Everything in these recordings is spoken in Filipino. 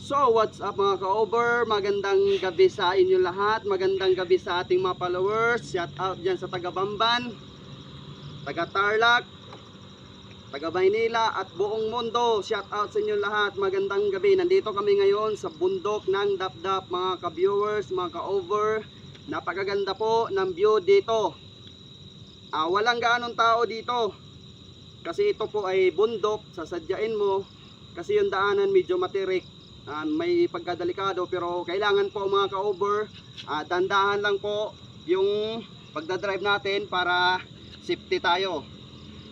So what's up mga ka-over, magandang gabi sa inyo lahat, magandang gabi sa ating mga followers. Shout out dyan sa taga Bamban, taga Tarlac, taga Maynila at buong mundo. Shout out sa inyo lahat, magandang gabi. Nandito kami ngayon sa bundok ng Dapdap mga ka-viewers, mga ka-over. Napakaganda po ng view dito. Walang gaanong tao dito kasi ito po ay bundok, sasadyain mo kasi yung daanan medyo matirik. May pagkadelikado pero kailangan po mga ka-over, dandahan lang po yung pagdadrive natin para safety tayo.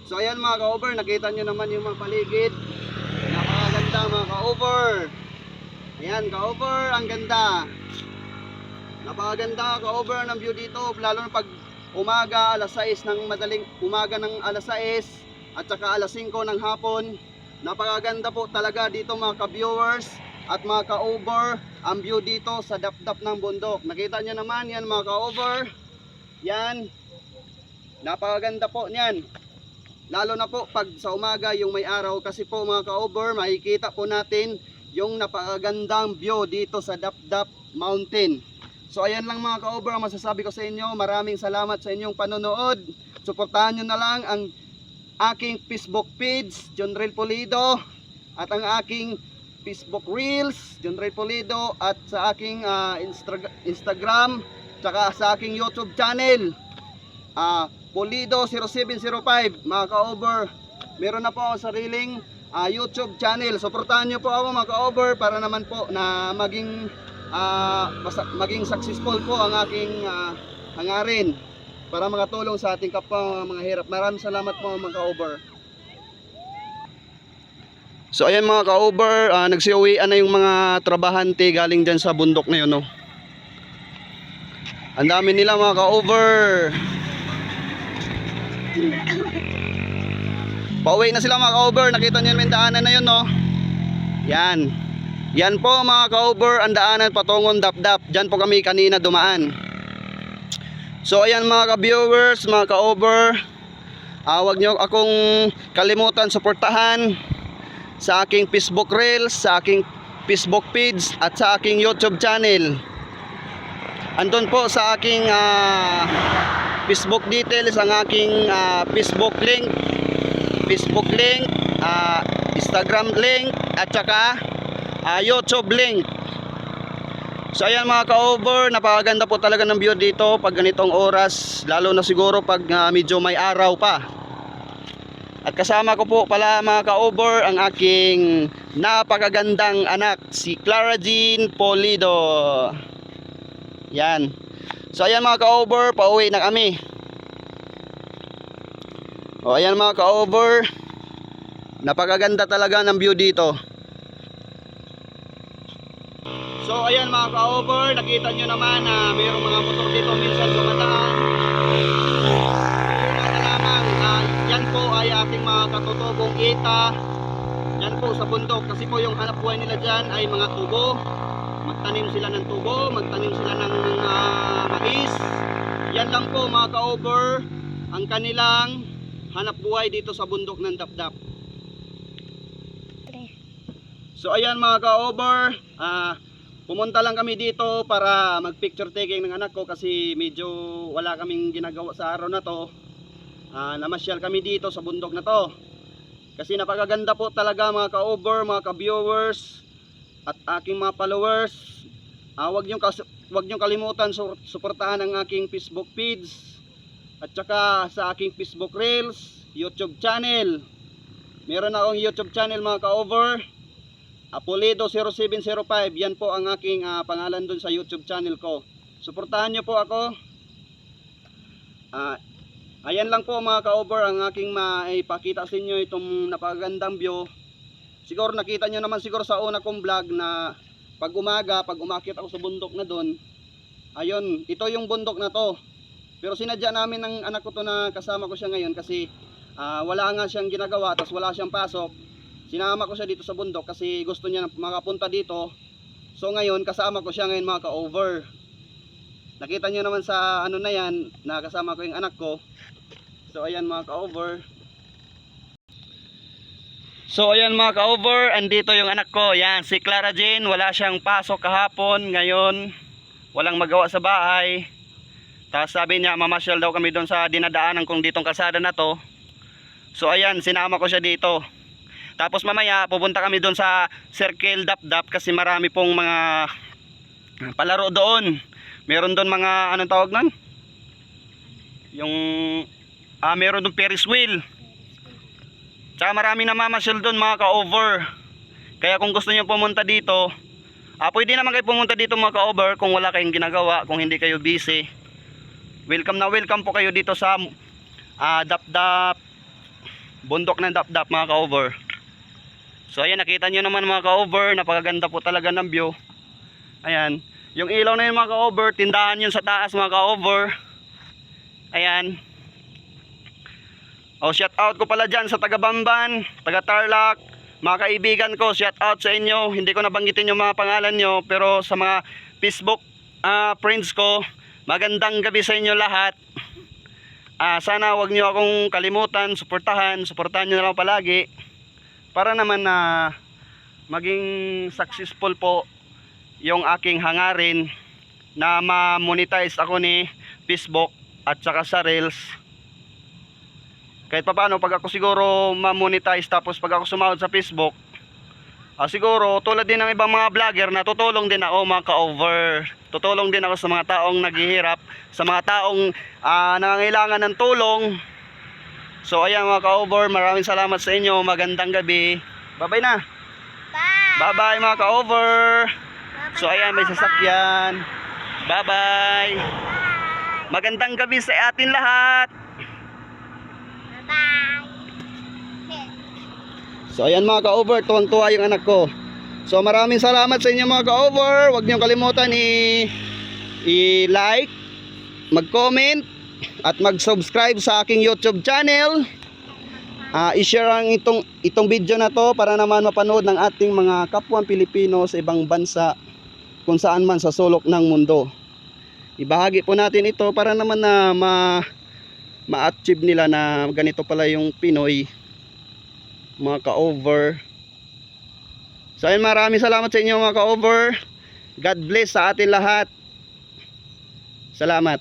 So ayan mga ka-over, nakita nyo naman yung mga paligid, napakaganda mga ka-over. Ayan ka-over, ang ganda, napakaganda ka-over ng view dito, lalo na pag umaga alas 6 ng madaling umaga ng alas 6 at saka alas 5 ng hapon. Napakaganda po talaga dito mga ka-viewers at mga ka-over, ang view dito sa dapdap ng bundok. Nakita nyo naman yan mga ka-over, yan, napakaganda po niyan, lalo na po pag sa umaga yung may araw, kasi po mga ka-over makikita po natin yung napakagandang view dito sa Dapdap Mountain. So ayan lang mga ka-over ang masasabi ko sa inyo. Maraming salamat sa inyong panonood. Suportahan nyo na lang ang aking Facebook page, John Rel Pulido, at ang aking Facebook Reels, John Rel Pulido, at sa aking Instagram, tsaka sa aking YouTube channel, Pulido 0705. Mga ka-over, meron na po ako sariling YouTube channel. Suportahan nyo po ako mga ka-over para naman po na maging successful po ang aking hangarin para makatulong sa ating kapwa mga hirap. Maraming salamat po mga ka-over. So ayan mga ka-over, nagsiuwian na yung mga trabahante galing dyan sa bundok na yun, no? Ang dami nila mga ka-over. Pauwi na sila mga ka-over. Nakita nyo yung daanan na yun, no? Yan. Yan po mga ka-over, ang daanan patungong Dapdap. Diyan po kami kanina dumaan. So ayan mga ka-viewers, mga ka-over, huwag nyo akong kalimutan suportahan sa aking Facebook Reels, sa aking Facebook page at sa aking YouTube channel. Andun po sa aking Facebook details ang aking Facebook link, Instagram link at saka YouTube link. So ayan mga ka-over, napakaganda po talaga ng view dito pag ganitong oras, lalo na siguro pag medyo may araw pa. At kasama ko po pala mga ka-over ang aking napakagandang anak, si Clara Jean Pulido. Yan. So ayan mga ka-over, pauwi na kami. O ayan mga ka-over, napakaganda talaga ng view dito. So ayan mga ka-over, nakita nyo naman na mayroong mga motor dito minsan dumadaan. Yan po ay ating mga katutubong kita. Yan po sa bundok, kasi po yung hanap buhay nila dyan ay mga tubo. Magtanim sila ng tubo, magtanim sila ng mais. Yan lang po mga ka-over ang kanilang hanap buhay dito sa bundok ng Dapdap. So ayan mga ka-over, pumunta lang kami dito para mag picture taking ng anak ko kasi medyo wala kaming ginagawa sa araw na to. Namasyal kami dito sa bundok na to kasi napakaganda po talaga mga ka-over, mga ka-viewers at aking mga followers. Huwag nyo kalimutan suportahan ang aking Facebook page at saka sa aking Facebook Reels, YouTube channel. Meron akong YouTube channel mga ka-over, Pulido 0705. Yan po ang aking pangalan dun sa YouTube channel ko. Suportahan nyo po ako. Ayan lang po mga ka-over ang aking maipakita sa inyo, itong napakagandang view. Siguro nakita nyo naman siguro sa una kong vlog na pag umaga, pag umakyat ako sa bundok na doon, ayun, ito yung bundok na to. Pero sinadya namin ng anak ko to na kasama ko siya ngayon kasi wala nga siyang ginagawa, tapos wala siyang pasok. Sinama ko siya dito sa bundok kasi gusto niya makapunta dito. So ngayon kasama ko siya ngayon mga ka-over. Nakita nyo naman sa ano na yan, nakasama ko yung anak ko. So ayan mga ka-over. So ayan mga ka-over, andito yung anak ko. Yan, si Clara Jane, wala siyang pasok kahapon. Ngayon, walang magawa sa bahay. Tapos sabi niya, mamasyal daw kami doon sa dinadaanan kong ditong kalsada na to. So ayan, sinama ko siya dito. Tapos mamaya, pupunta kami doon sa Circle Dap-Dap kasi marami pong mga palaro doon. Meron doon mga, anong tawag nun? Yung, meron doon Ferris wheel. Tsaka maraming namamasyal doon mga ka-over. Kaya kung gusto niyo pumunta dito, pwede naman kayo pumunta dito mga ka-over kung wala kayong ginagawa, kung hindi kayo busy. Welcome na welcome po kayo dito sa Dap-Dap, bundok ng Dap-Dap mga ka-over. So ayan, nakita nyo naman mga ka-over, napakaganda po talaga ng view. Ayan, yung ilaw na yun mga ka-over, tindahan yun sa taas mga ka-over. Ayan. Shout out ko pala dyan sa taga Bamban, taga Tarlac, mga kaibigan ko, shout out sa inyo. Hindi ko nabanggitin yung mga pangalan nyo, pero sa mga Facebook friends ko, magandang gabi sa inyo lahat. Sana wag nyo akong kalimutan, suportahan nyo na lang palagi para naman na maging successful po yung aking hangarin na ma-monetize ako ni Facebook at saka sa Reels. Kahit pa paano, pag ako siguro ma-monetize, tapos pag ako sumahod sa Facebook, siguro tulad din ng ibang mga vlogger na tutulong din ako mga ka-over. Tutulong din ako sa mga taong naghihirap, sa mga taong nangangailangan ng tulong. So ayan mga ka-over, maraming salamat sa inyo. Magandang gabi. Bye-bye na. Bye-bye mga ka-over. So ayan, may sasakyan. Bye-bye. Magandang gabi sa atin lahat. So ayan mga ka-over, tuwang-tuwa yung anak ko. So maraming salamat sa inyo mga ka-over. Huwag niyong kalimutan i-like, mag-comment at mag-subscribe sa aking YouTube channel. I-share ang itong video na to para naman mapanood ng ating mga kapwa Pilipino sa ibang bansa, kung saan man sa sulok ng mundo. Ibahagi po natin ito para naman na ma-achieve nila na ganito pala yung Pinoy mga ka-over. So ayun, maraming salamat sa inyo mga ka-over. God bless sa atin lahat. Salamat.